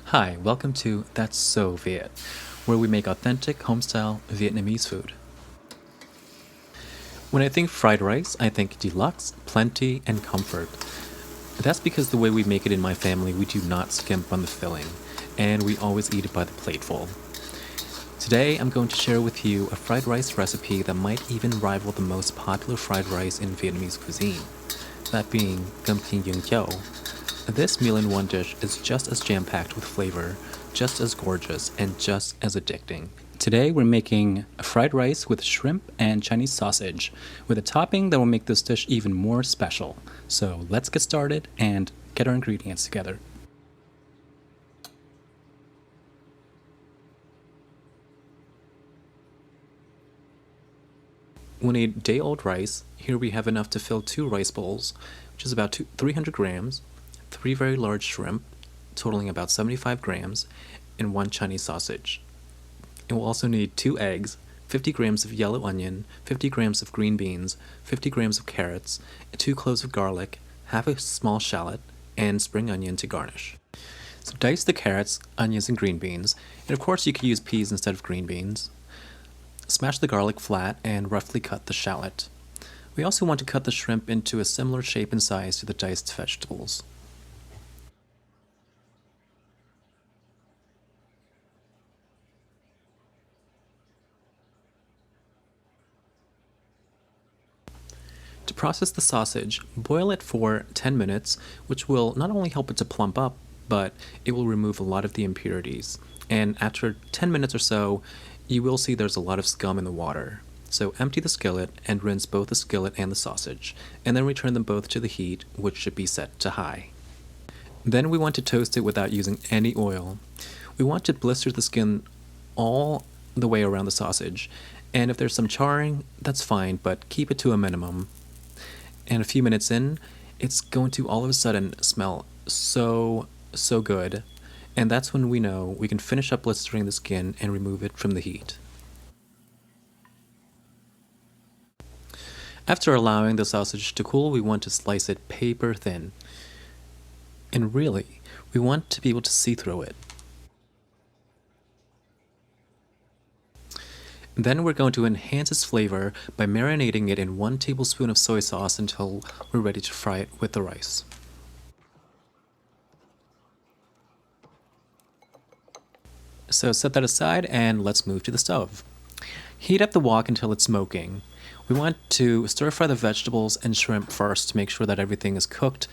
Hi, welcome to That's So Viet, where we make authentic home-style Vietnamese food. When I think fried rice, I think deluxe, plenty, and comfort. That's because the way we make it in my family, we do not skimp on the filling, and we always eat it by the plateful. Today, I'm going to share with you a fried rice recipe that might even rival the most popular fried rice in Vietnamese cuisine, that being cơm chiên dương châu. This meal in one dish is just as jam-packed with flavor, just as gorgeous, and just as addicting. Today we're making fried rice with shrimp and Chinese sausage, with a topping that will make this dish even more special. So let's get started and get our ingredients together. We'll need day-old rice. Here we have enough to fill 2 rice bowls, which is about 300 grams, 3 very large shrimp, totaling about 75 grams, and 1 Chinese sausage. And we'll also need 2 eggs, 50 grams of yellow onion, 50 grams of green beans, 50 grams of carrots, 2 cloves of garlic, half a small shallot, and spring onion to garnish. So dice the carrots, onions, and green beans, and of course you could use peas instead of green beans. Smash the garlic flat and roughly cut the shallot. We also want to cut the shrimp into a similar shape and size to the diced vegetables. To process the sausage, boil it for 10 minutes, which will not only help it to plump up, but it will remove a lot of the impurities. And after 10 minutes or so, you will see there's a lot of scum in the water. So empty the skillet and rinse both the skillet and the sausage, and then return them both to the heat, which should be set to high. Then we want to toast it without using any oil. We want to blister the skin all the way around the sausage, and if there's some charring, that's fine, but keep it to a minimum. And a few minutes in, it's going to all of a sudden smell so good. And that's when we know we can finish up blistering the skin and remove it from the heat. After allowing the sausage to cool, we want to slice it paper thin. And really, we want to be able to see through it. Then we're going to enhance its flavor by marinating it in 1 tablespoon of soy sauce until we're ready to fry it with the rice. So set that aside and let's move to the stove. Heat up the wok until it's smoking. We want to stir fry the vegetables and shrimp first to make sure that everything is cooked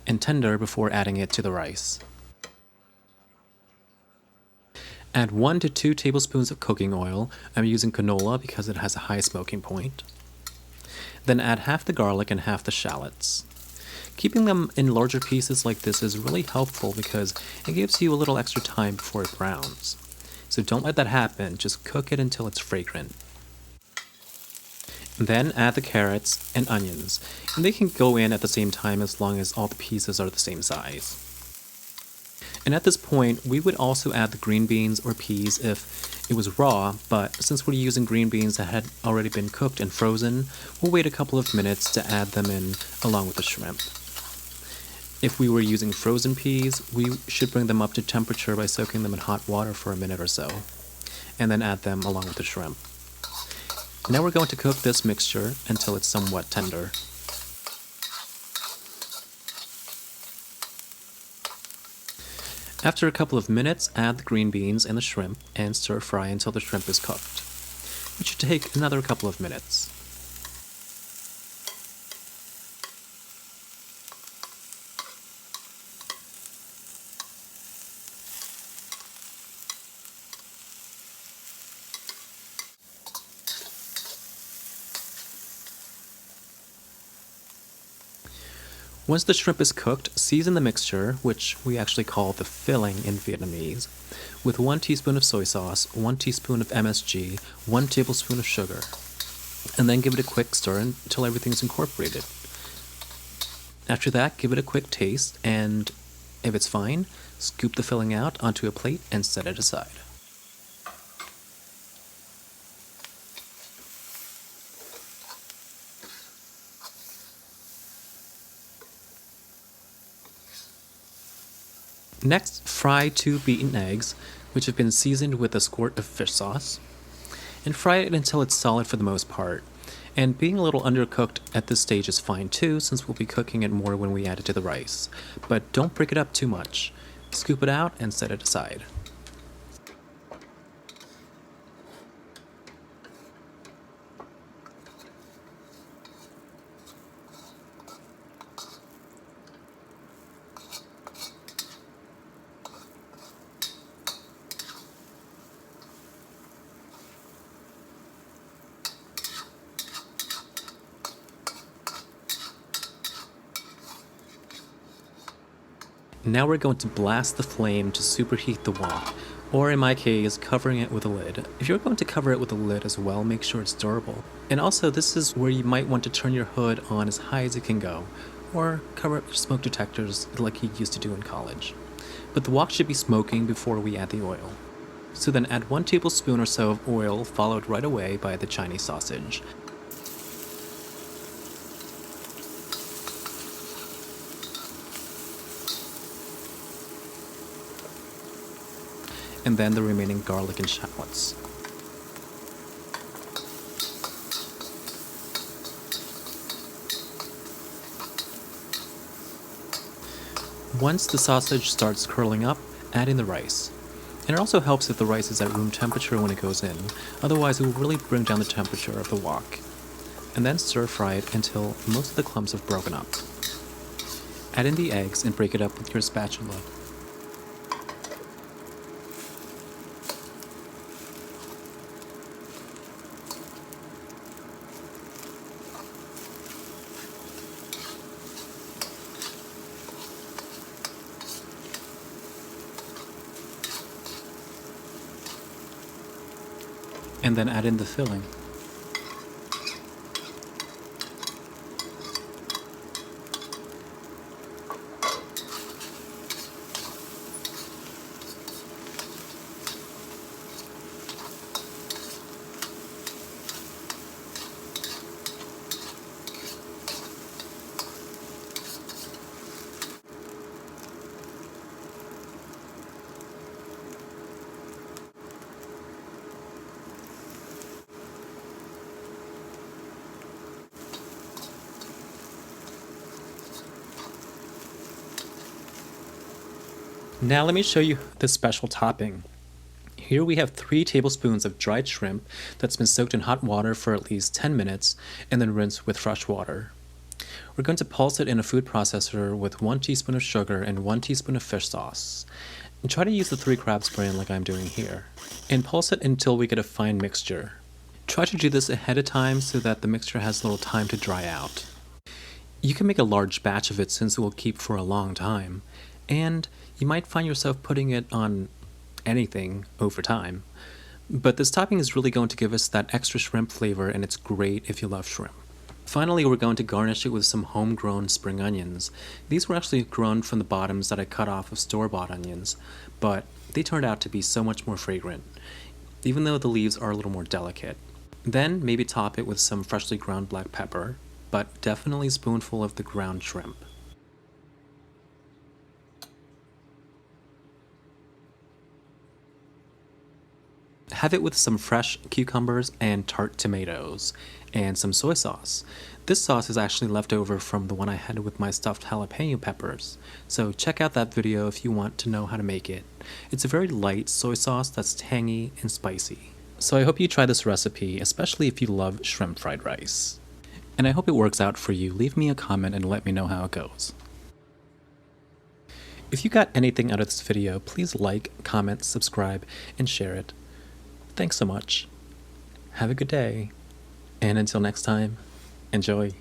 and tender before adding it to the rice. Add 1 to 2 tablespoons of cooking oil. I'm using canola because it has a high smoking point. Then add half the garlic and half the shallots. Keeping them in larger pieces like this is really helpful because it gives you a little extra time before it browns. So don't let that happen, just cook it until it's fragrant. Then add the carrots and onions, and they can go in at the same time as long as all the pieces are the same size. And at this point, we would also add the green beans or peas if it was raw, but since we're using green beans that had already been cooked and frozen, we'll wait a couple of minutes to add them in along with the shrimp. If we were using frozen peas, we should bring them up to temperature by soaking them in hot water for a minute or so, and then add them along with the shrimp. Now we're going to cook this mixture until it's somewhat tender. After a couple of minutes, add the green beans and the shrimp and stir fry until the shrimp is cooked, which should take another couple of minutes. Once the shrimp is cooked, season the mixture, which we actually call the filling in Vietnamese, with 1 teaspoon of soy sauce, 1 teaspoon of MSG, 1 tablespoon of sugar, and then give it a quick stir until everything's incorporated. After that, give it a quick taste, and if it's fine, scoop the filling out onto a plate and set it aside. Next, fry 2 beaten eggs, which have been seasoned with a squirt of fish sauce, and fry it until it's solid for the most part. And being a little undercooked at this stage is fine too, since we'll be cooking it more when we add it to the rice. But don't break it up too much. Scoop it out and set it aside. Now we're going to blast the flame to superheat the wok, or in my case, covering it with a lid. If you're going to cover it with a lid as well, make sure it's durable. And also, this is where you might want to turn your hood on as high as it can go, or cover up your smoke detectors like you used to do in college. But the wok should be smoking before we add the oil. So then add 1 tablespoon or so of oil, followed right away by the Chinese sausage. And then the remaining garlic and shallots. Once the sausage starts curling up, add in the rice. And it also helps if the rice is at room temperature when it goes in, otherwise it will really bring down the temperature of the wok. And then stir fry it until most of the clumps have broken up. Add in the eggs and break it up with your spatula. And then add in the filling. Now let me show you the special topping. Here we have 3 tablespoons of dried shrimp that's been soaked in hot water for at least 10 minutes and then rinsed with fresh water. We're going to pulse it in a food processor with 1 teaspoon of sugar and 1 teaspoon of fish sauce. And try to use the 3 crabs brand like I'm doing here. And pulse it until we get a fine mixture. Try to do this ahead of time so that the mixture has a little time to dry out. You can make a large batch of it since it will keep for a long time. And you might find yourself putting it on anything over time. But this topping is really going to give us that extra shrimp flavor, and it's great if you love shrimp. Finally, we're going to garnish it with some homegrown spring onions. These were actually grown from the bottoms that I cut off of store-bought onions, but they turned out to be so much more fragrant, even though the leaves are a little more delicate. Then maybe top it with some freshly ground black pepper, but definitely a spoonful of the ground shrimp. Have it with some fresh cucumbers and tart tomatoes, and some soy sauce. This sauce is actually left over from the one I had with my stuffed jalapeno peppers, so check out that video if you want to know how to make it. It's a very light soy sauce that's tangy and spicy. So I hope you try this recipe, especially if you love shrimp fried rice. And I hope it works out for you. Leave me a comment and let me know how it goes. If you got anything out of this video, please like, comment, subscribe, and share it. Thanks so much. Have a good day. And until next time, enjoy.